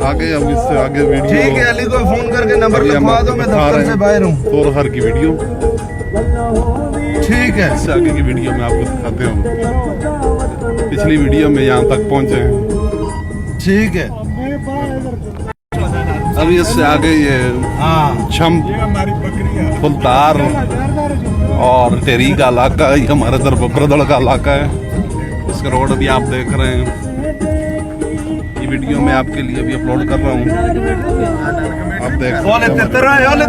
आगे अब इससे आगे वीडियो ठीक है, अली को फोन करके नंबर लिखवा दो, मैं दफ्तर से बाहर हूँ। तोरहर की वीडियो ठीक है, इससे आगे की वीडियो में आपको दिखाते हैं। पिछली वीडियो में यहाँ तक पहुँचे हैं। ठीक है। अभी इससे आगे ये छम फुलतार और टेरी का इलाका, ये हमारे तरफ ब्रदड़ का इलाका है। इसका रोड अभी आप देख रहे हैं। ये वीडियो मैं आपके लिए भी अपलोड कर रहा हूँ, आप देख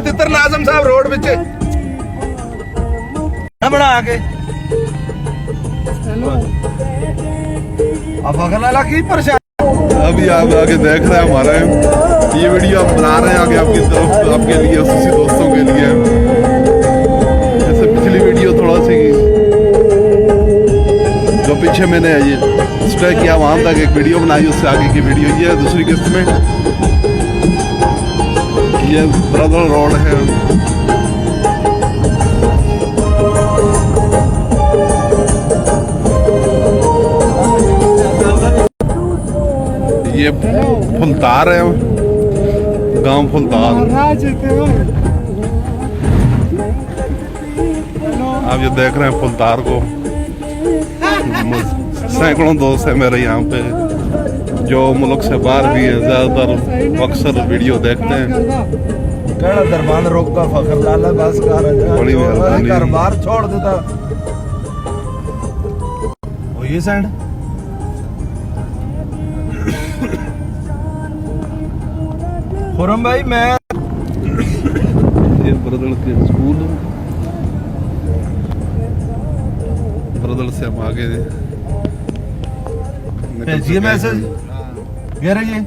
तितर नाज़म साहब रोड बिच बना आगे अब अगला की परेशान। अभी आप आगे देख रहे हैं हमारे ये वीडियो आप बना रहे हैं आगे आपकी तरफ, आपके लिए, उसी दोस्तों के लिए। जैसे पिछली वीडियो थोड़ा सी जो पीछे मैंने ये स्टे किया वहां तक एक वीडियो बनाई, उससे आगे की वीडियो ये है दूसरी किस्त में। ये ब्रदर रोड है। ये फुलतार है, गांव फुलतार। आप ये देख रहे हैं फुलतार को। सैकड़ों दोस्त है मेरे यहाँ पे जो मुल्क से बाहर भी है, ज्यादातर अक्सर वीडियो देखते हैं। दरबान रोक का फखर लाला बस बड़ी मेहरबानी, घर बार छोड़ देता ये साइड। खुरम भाई मैं ये ब्रदड़ के स्कूल, ब्रदड़ से हम आगे भेजिए मैसेज कह रही है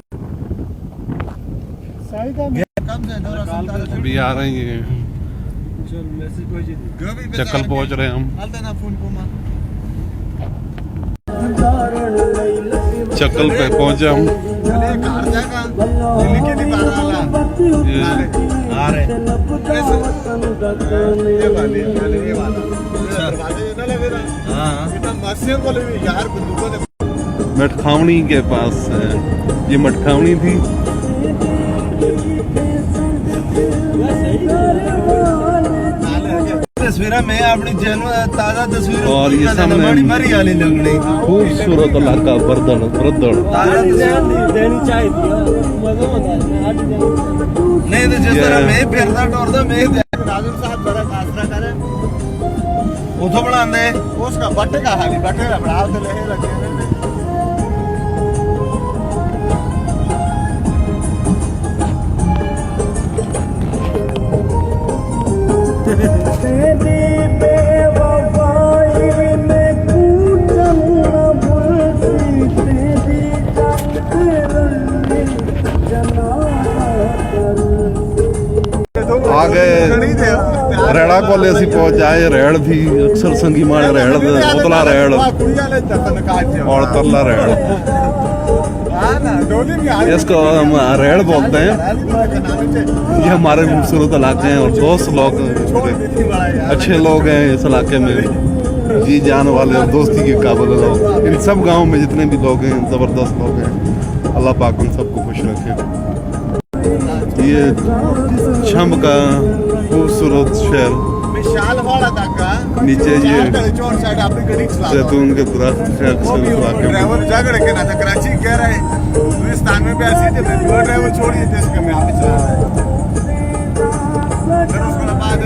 अभी आ रही है। चक्कल पहुंच रहे हैं हम, चक्कल पे पहुंचे हम। मटखावनी के पास है, ये मटखावनी थी। तस्वीर में अपनी ताजा तस्वीर और ये सामने मरी वाली लगनी खूबसूरत इलाका ब्रदड़। नहीं तो जिस तरह मैं फिरदा टोरदा मैं नाज़िम साहब बड़ा आसरा करे उथों बनांदे उसका बट्टे का हाली बट्टे का बड़ा तो लहे लगे आगे रेड़ा को ले पहुंच जाए। रेड़ थी अक्सर संगी मारे रेड़ उतला रेड़ और तरला रेड़, इसको हम रेड़ बोलते हैं। ये हमारे खूबसूरत इलाके हैं और दोस्त लोग अच्छे लोग हैं इस इलाके में, जी जान वाले और दोस्ती के काबिल लोग। इन सब गाँव में जितने भी लोग हैं जबरदस्त लोग हैं। अल्लाह पाक उन सबको खुश रखे। ये छम का खूबसूरत शहर, नीचे ये जैतून के दरख्त है। ड्राइवर झगड़ के ना था कराची कह रहा है हिंदुस्तान में भी ऐसी ड्राइवर छोड़िए देश के में आप फिर उसको बाद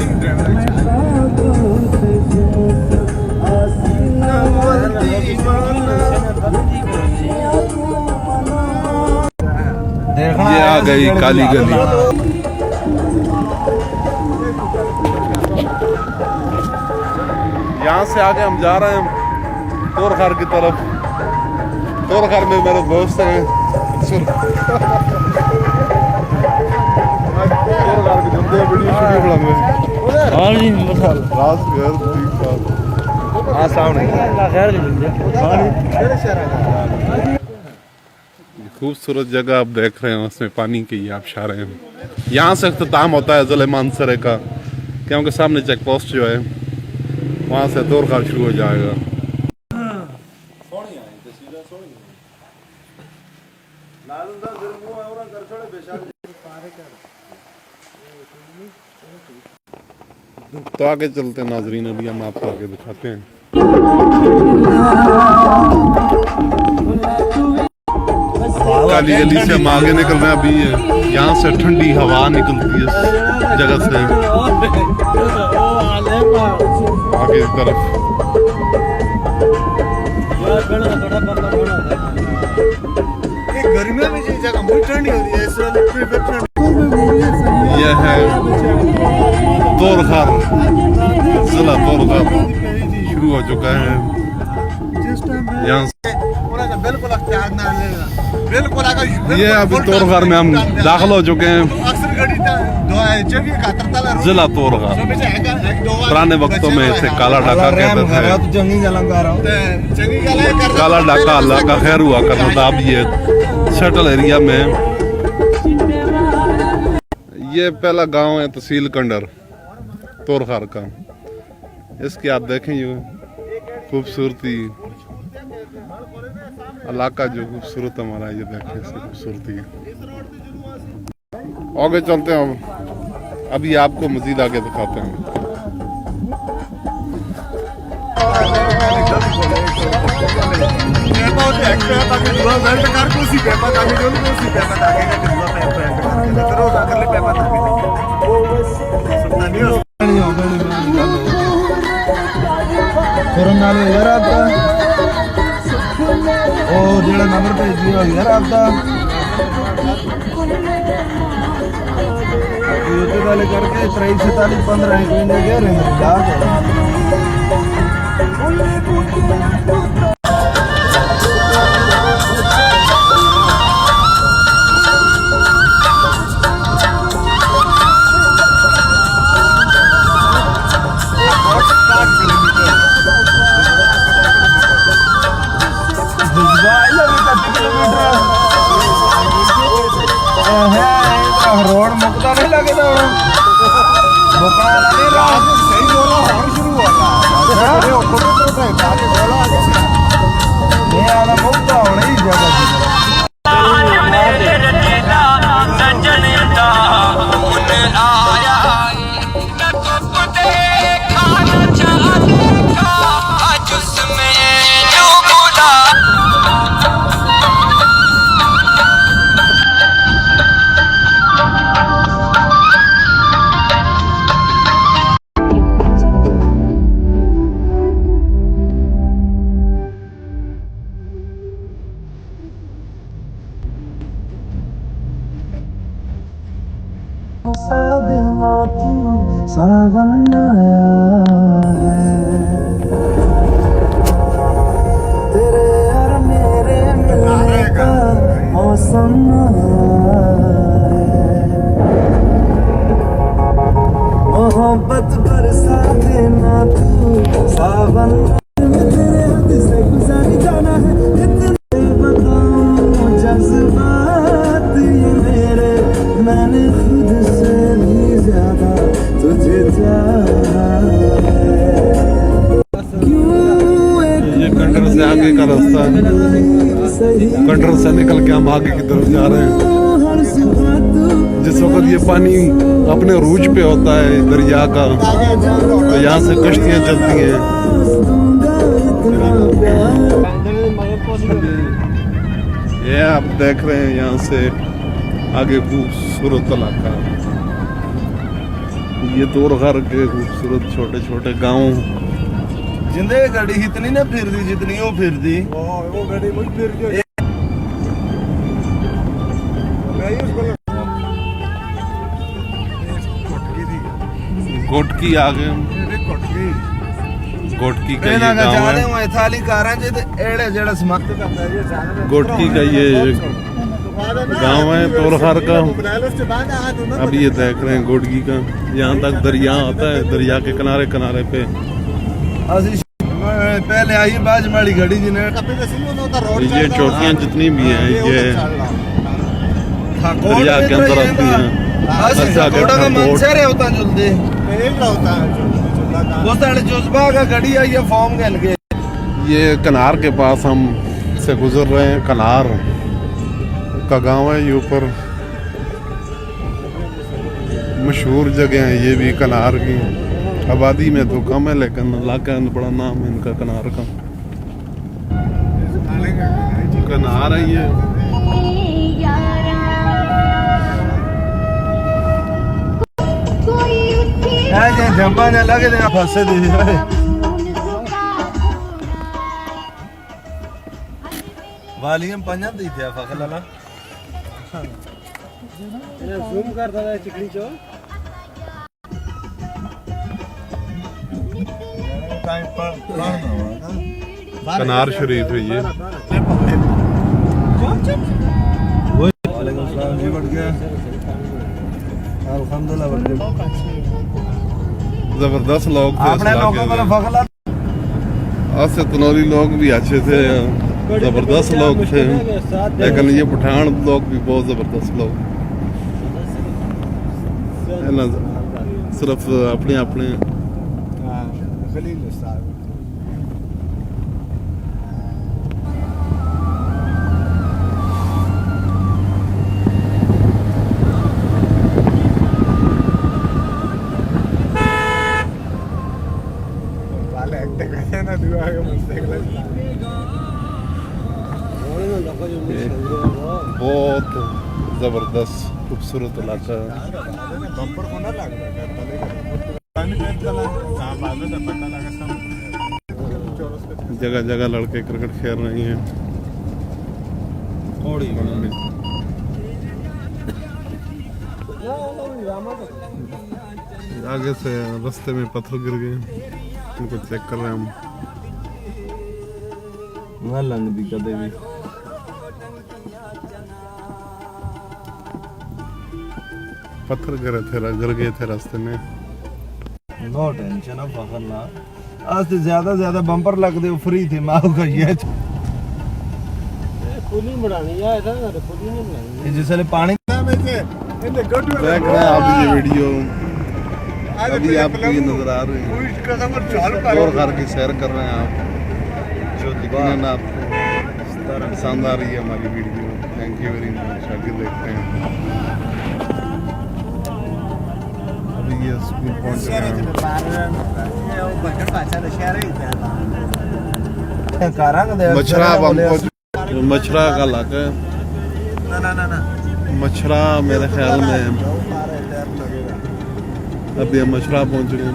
ये आ गई काली गली। यहाँ से आगे हम जा रहे हैं तोरखर की तरफ। तोरखर में मेरे दोस्त हैं। तोरखर की जनता वीडियो हाँ जी खूबसूरत जगह आप देख रहे हैं, उसमें पानी की आबशार हैं। यहाँ से अख्ताम होता है ज़िले मानसरे का, क्योंकि सामने चेक पोस्ट जो है वहाँ से तोरखर शुरू हो जाएगा। तो आगे चलते हैं नाजरीन, अभी हम आपको आगे दिखाते हैं। काली गली से हम आगे निकल रहे हैं। अभी यहाँ से ठंडी हवा निकलती है इस जगह से आगे की तरफ। गर्मियों में ये जगह बहुत ठंडी होती है, इस वक्त यह है तोरखार, जिला तोरखार शुरू हो चुका है। यहाँ बिल्कुल बिल्कुल ये अभी तोरखार में हम दाखिल हो चुके हैं। जिला तोरखार पुराने वक्तों में इसे काला डाका कहते थे। काला डाका अल्लाह का खैर हुआ करता था। अब ये शटल एरिया में ये पहला गांव है तहसील कंडर तोरखार का। इसकी आप देखें ये खूबसूरती, इलाका जो खूबसूरत हमारा, ये देखें इसकी खूबसूरती है। आगे चलते हैं, अब अभी आपको मजीद आगे दिखाते हैं। यार आपका और जेड़ा नंबर भेज दिया यार आपका वाले करके 43 47 15 कह रहे हैं। रोड मुकता नहीं लगेगा सही बोला और शुरू होगा मुकता होना ही जगह सावन आया है तेरे और मेरे मिलने का मौसम मोहब्बत बरसा देना तू सावन में तेरे हाथ से गुजारी जाना है। इतने बताऊं जज्बात ये मेरे, मैंने खुद से भी ज्यादा तुझे ये कंडर से आगे का रास्ता है। कंडर से निकल के हम आगे की तरफ जा रहे हैं। जिस वक्त ये पानी अपने रूज पे होता है दरिया का, तो यहाँ से कश्तियाँ चलती हैं। ये आप देख रहे हैं यहाँ से आगे खूबसूरत इलाका। ये तोरखार के खूबसूरत छोटे छोटे गांव। जिंदे गाड़ी इतनी ना फिर दी जितनी वो फिर दी, वो गाड़ी कोई फिर जो गोटकी आ गए। गोटकी का ये गांव है। थाली कारा जे एड़े जेड़ा समाप्त करता है ये गोटकी का ये गांव है तोरखार का। अब ये देख रहे हैं गोटकी का, यहाँ तक दरिया आता है। दरिया के किनारे किनारे पे पहले आई बाज माड़ी घड़ी जी ने ये चौकियाँ जितनी भी हैं ये दरिया के अंदर आती हैं। ये कनार के पास हम से गुजर रहे हैं। कनार का गांव है ये ऊपर मशहूर जगह हैं ये भी कनार की। आबादी में तो कम है लेकिन इलाका में बड़ा नाम है इनका कनार का। कनार है ये। जम्बा ने लगे थे फंसे दी वालियम पंजन दी थे फखल वाला जूम करता था चिकनी चो कनार शरीफ है ये। वालेकुम सलाम जी बढ़ गया अल्हम्दुलिल्लाह बढ़ गया। जबरदस्त लोग थे आपने लोगों को फखला ऐसे तनौरी लोग भी अच्छे थे, जबरदस्त लोग थे, लेकिन ये पठान लोग भी बहुत जबरदस्त लोग है ना। सिर्फ अपने अपने खलील साहब बहुत जबरदस्त खूबसूरत इलाका है। जगह जगह लड़के क्रिकेट खेल रहे हैं। आगे से रास्ते में पत्थर गिर गए, उनको चेक कर रहे हैं हम। लंग दी कदे भी पत्थर गिर गए थे रास्ते में। नो टेंशन अब फखरना आज से ज्यादा बम्पर लग दे फ्री थे माओ का ये पुली बढ़ानी है ऐसा पुली नहीं बढ़ानी जिसले पानी देख रहे हैं आप ये वीडियो अभी आपको ये नजर आ रही है और घर की सैर कर रहे हैं आप, जो दिखने ना आपको पसंद आ रही है हमारी video. Thank you very much. आगे देखते हैं। अभी ये स्कूल पहुंच गए हैं। मछरा मछरा का इलाका है। ना मछरा मेरे ख्याल में अभी हम मछरा पहुंच गए हैं।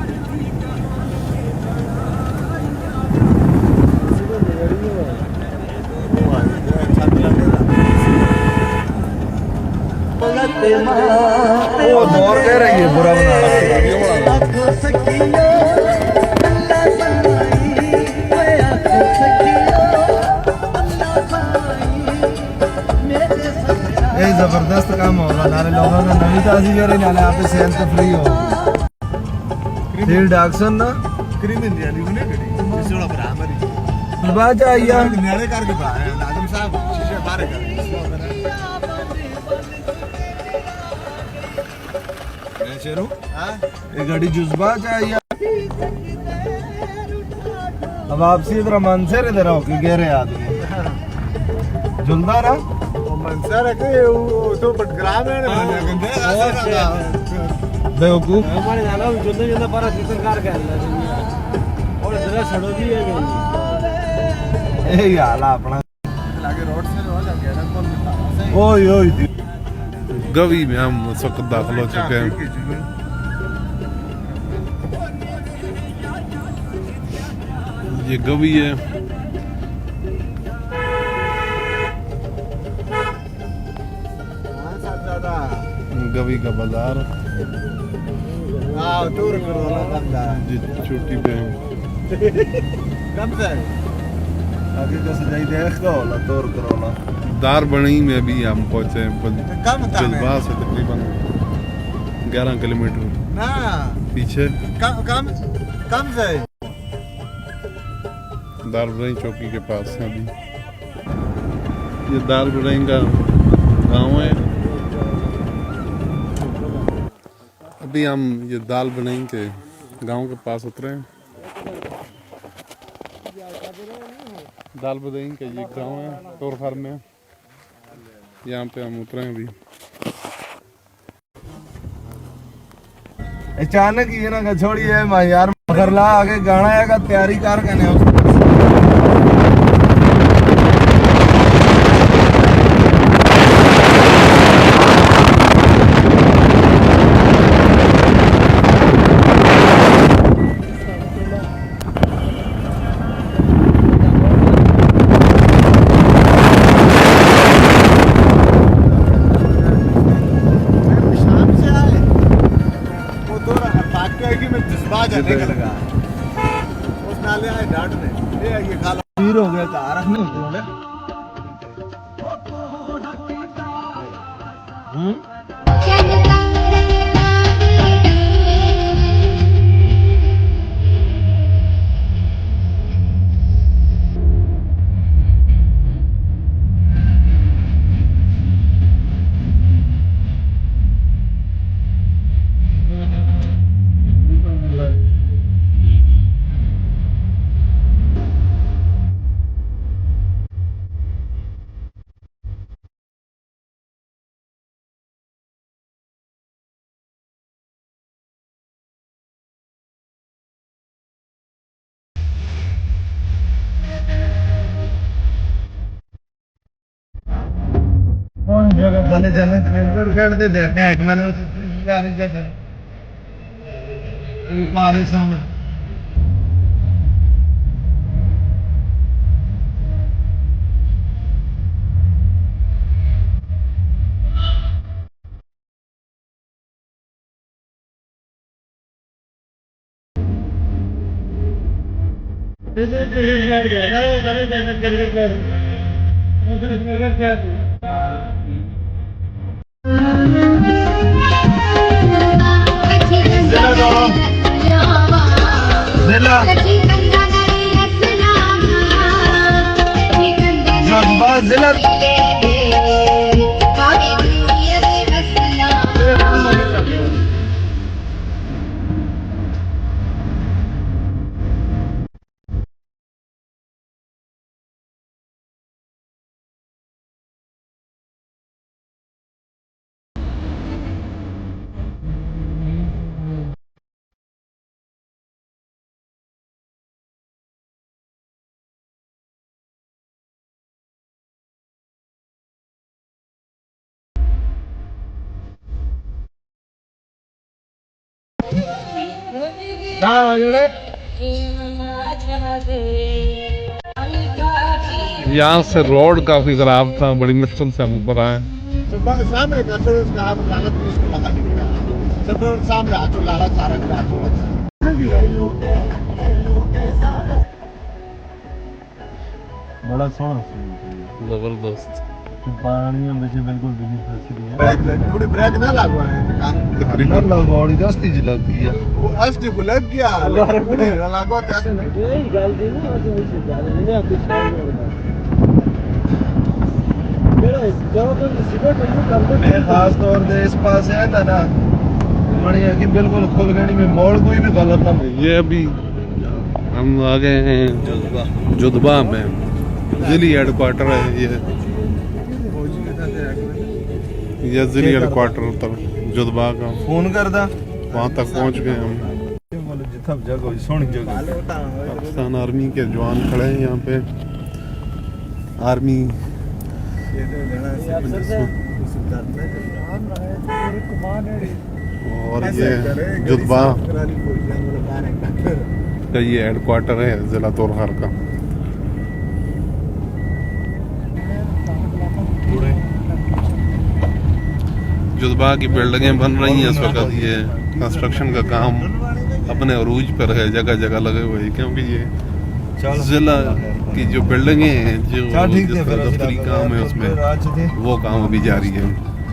मोर कह रही है बुरा जबरदस्त काम हो रहा नारे लोगों ने नवी ताजी कर रही नाले आप सेहत तो फ्री हो फिर डाक्सन ना क्रीम इंडिया नहीं बने कड़ी इस वाला पर हमारी बात आइया नेड़े करके पड़ा है आदम साहब शीशे बाहर कर मैं शेरू हां ये गाड़ी जुज्बा चाहिए। अब आप सीधे मन से इधर आओ कि गहरे आदमी जुलदा रहा मनसा रखे वो तो पटग्राम है ना गंदे बेवकूफ हमारे नाला जुलदे जुलदे पर सरकार कह रहा है और जरा सड़ो भी है ए याला अपना लागे रोड से हो लगे ना कौन ओए ओए गवी में हम उस वक्त दाखिल हो चुके हैं। ये गवी है। गवी का बाजार टूर जी चोटी पे कब से आगे का सजाई देख का होला टूर करोला दार बनी में भी हम पहुंचे जज्बा से तकरीबन 11 किलोमीटर ना पीछे कम से दार बनी चौकी के पास है। अभी ये दार बनी का गांव है। अभी हम ये दाल बनाई के गांव के पास उतरे हैं। दाल बदाई के ये गांव है तोरखर में, यहाँ पे हम उतरे हैं। अभी अचानक ही ना छोड़िए मैं यार मगर ला आगे गाना आएगा तैयारी कर करने लगा उस नाले आए डांट में ये खा लो हो गया कार रखने होते जाने जाने खेलते देखते हैं मैंने जाने जाते मारे सामने जिला यहाँ से रोड काफी खराब था, बड़ी मुश्किल से हम ऊपर आए। सामने बड़ा सोहना जबरदस्त पानी में बिल्कुल भी फैसिलिटी है। ब्रेक ना लगवा है तकरीबन लगवाड़ी दस्ती ज लग गया वो अस्ती को लग गया लगवा कैसे नहीं गलती ना ने कुछ मेरा जब सिगरेट यूज करते मैं खास तौर पे इस पास है था ना बढ़िया कि बिल्कुल खुद गणी में मोड़ कोई भी गलत ना ये अभी हम आ गए हैं जुदबा में, जिली हेडक्वार्टर है ये जिली हेडक्वार्टर उत्तर जुदबा का। फोन कर दा वहाँ तक पहुँच गए हम। जितना जगह सोहनी जगह पाकिस्तान आर्मी के जवान खड़े हैं यहाँ पे। आर्मी और ये जुदबा का ये हेडक्वार्टर है जिला तोरहार का। जुदबा की बिल्डिंगें बन रही हैं इस वक्त। ये कंस्ट्रक्शन का काम अपने अरूज पर है, जगह जगह लगे हुए हैं, क्योंकि ये जिला की जो बिल्डिंगें हैं जो दफ्तरी काम है उसमें वो काम अभी जारी है।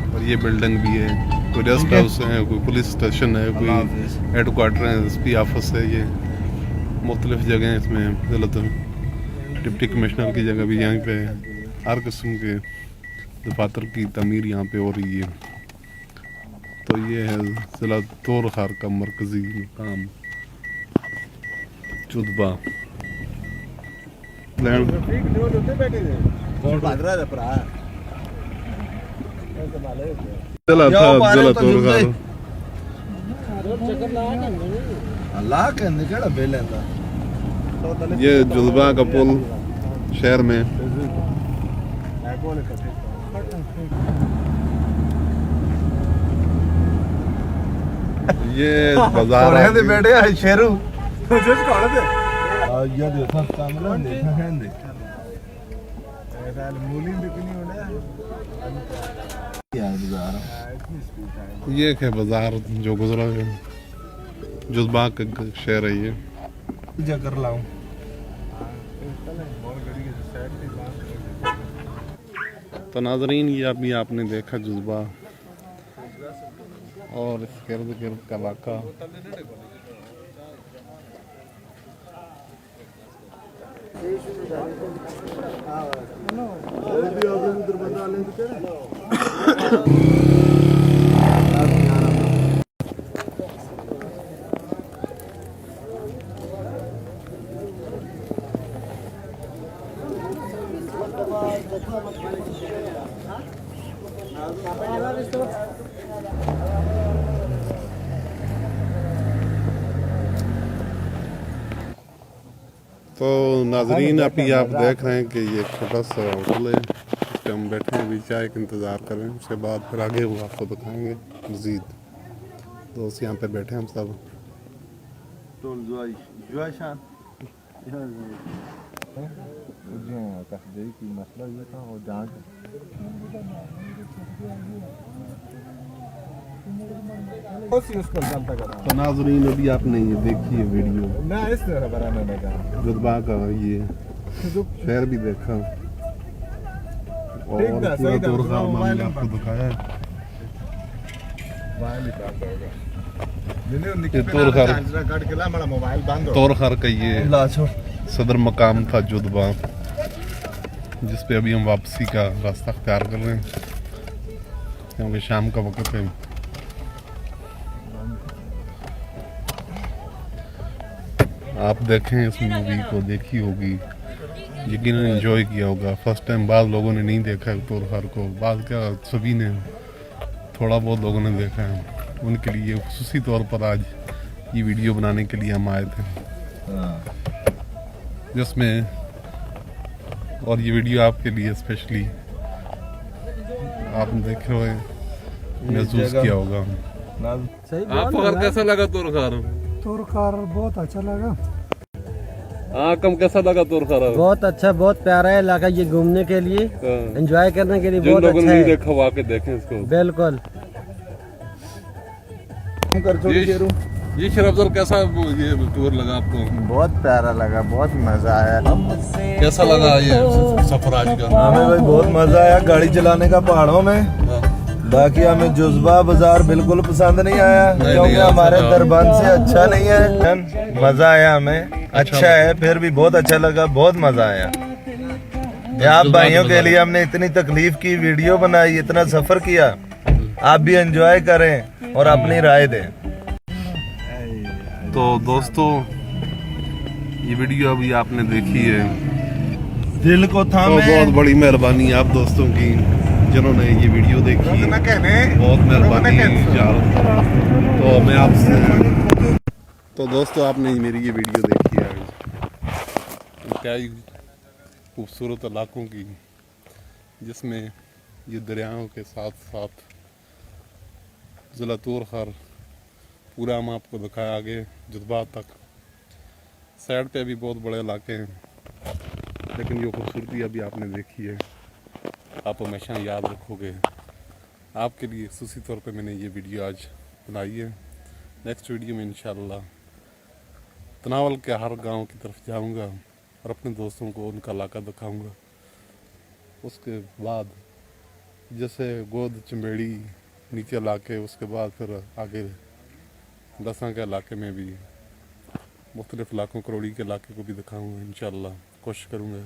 और ये बिल्डिंग भी है, कोई रेस्ट हाउस है, कोई पुलिस स्टेशन है, कोई हेडक्वार्टर है, एसपी ऑफिस है। ये मुख्तलिफ जगह हैं इसमें। जिला डिप्टी कमिश्नर की जगह भी यहाँ पे हर किस्म के दफातर की तमीर यहाँ पे हो रही है। तो ये है जिला तोरहार का मरकजी मुकाम जुदबा। जिला था जिला तोरहार। अल्लाह के निकल बेले था ये जुज़बा का पुल शहर में। ये बाजार और हैं बैठे हैं शेरू जो कौन थे ये देखो कामला देखा है देखा ऐसा मूली बिकनी होने यार बाजार ये है बाजार जो गुजरा है, जुज़बा का शहर है ये। जकर लाऊं तो नाजरीन ये अभी आपने देखा जुज़बा और इस गिर्द गिर्द का इलाका। तो नाजरीन अभी आप देख रहे हैं कि ये एक छोटा सा होटल है, इस पे हम बैठे हैं, अभी चाय का इंतज़ार करें, उसके बाद फिर आगे वो आपको दिखाएंगे मज़ीद। दोस्त यहाँ पे बैठे हैं हम सब। तो जुआ शान की मसला ये था और जांच तो नाजरीन अभी आपने ये देखी है वीडियो ना इस तरह बनाने लगा जुज़बा का, ये शहर भी देखा और पूरा तोरखा हमने आपको दिखाया है। ये तोरखर का ये सदर मकाम था जुज़बा, जिस पे अभी हम वापसी का रास्ता अख्तियार कर रहे हैं क्योंकि शाम का वक्त है। आप देखें इस मूवी को, देखी होगी, यकीनन एंजॉय किया होगा। फर्स्ट टाइम बाद लोगों ने नहीं देखा है तोरखर को, बाद क्या सभी ने, थोड़ा बहुत लोगों ने देखा है। उनके लिए खुसूसी तौर पर आज ये वीडियो बनाने के लिए हम आए थे, जिसमें और ये वीडियो आपके लिए स्पेशली आपने देखे हुए महसूस किया होगा। आपको अगर कैसा लगा तोरखर? तोरखर बहुत अच्छा लगा। कम कैसा लगा तोरखर? बहुत अच्छा, बहुत प्यारा है इलाका, ये घूमने के लिए, एंजॉय करने के लिए जिन बहुत लोगों अच्छा ने नहीं है। देखा वो आके देखें इसको। बिल्कुल। जी शरफजल, कैसा ये टूर लगा आपको? बहुत प्यारा लगा, बहुत मजा आया। कैसा लगा ये सफर आज का? हमें भाई बहुत मजा आया गाड़ी चलाने का पहाड़ों में। बाकी हमें जुज़बा बाजार बिल्कुल पसंद नहीं आया क्योंकि हमारे दरबान से अच्छा नहीं है। मजा आया हमें, अच्छा है, फिर भी बहुत अच्छा लगा, बहुत मजा आया। आप भाइयों के लिए हमने इतनी तकलीफ की, वीडियो बनाई, इतना सफर किया, आप भी एंजॉय करें और अपनी राय दें। तो दोस्तों ये वीडियो अभी आपने देखी है, दिल को तो थामे। बहुत बड़ी मेहरबानी आप दोस्तों की जिन्होंने ये वीडियो देखी है, बहुत मेहरबानी यार। तो मैं आपसे, तो दोस्तों आपने मेरी ये वीडियो देखी है, क्या ही खूबसूरत इलाकों की, जिसमें ये दरियाओं के साथ साथ ज़िला तोरखर पूरा हम आपको दिखाया, आगे जुज़बा तक। साइड पे भी बहुत बड़े इलाके हैं, लेकिन ये खूबसूरती अभी आपने देखी है, आप हमेशा याद रखोगे। आपके लिए खुसूसी तौर पे मैंने ये वीडियो आज बनाई है। नेक्स्ट वीडियो में इंशाल्लाह तनावल के हर गांव की तरफ जाऊंगा और अपने दोस्तों को उनका इलाका दिखाऊंगा। उसके बाद जैसे गोद चमेड़ी नीचे इलाके, उसके बाद फिर आगे दसा के इलाके में भी मुख्तलिफ इलाकों, करोड़ी के इलाके को भी दिखाऊंगा इंशाल्लाह। कोशिश करूँगा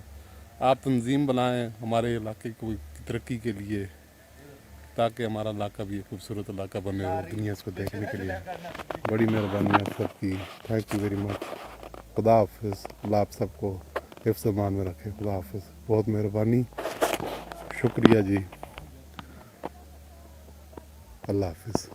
आप तंजीम बनाएं हमारे इलाके को की तरक्की के लिए, ताकि हमारा इलाका भी एक खूबसूरत इलाका बने और दुनिया इसको देखने के लिए। बड़ी मेहरबानी आप सबकी, थैंक यू वेरी मच। खुदा हाफिज़, अल्लाह आप सबको हिफ्ज़ अमान में रखे। खुदा हाफिज़, बहुत मेहरबानी, शुक्रिया जी, अल्लाह हाफिज़।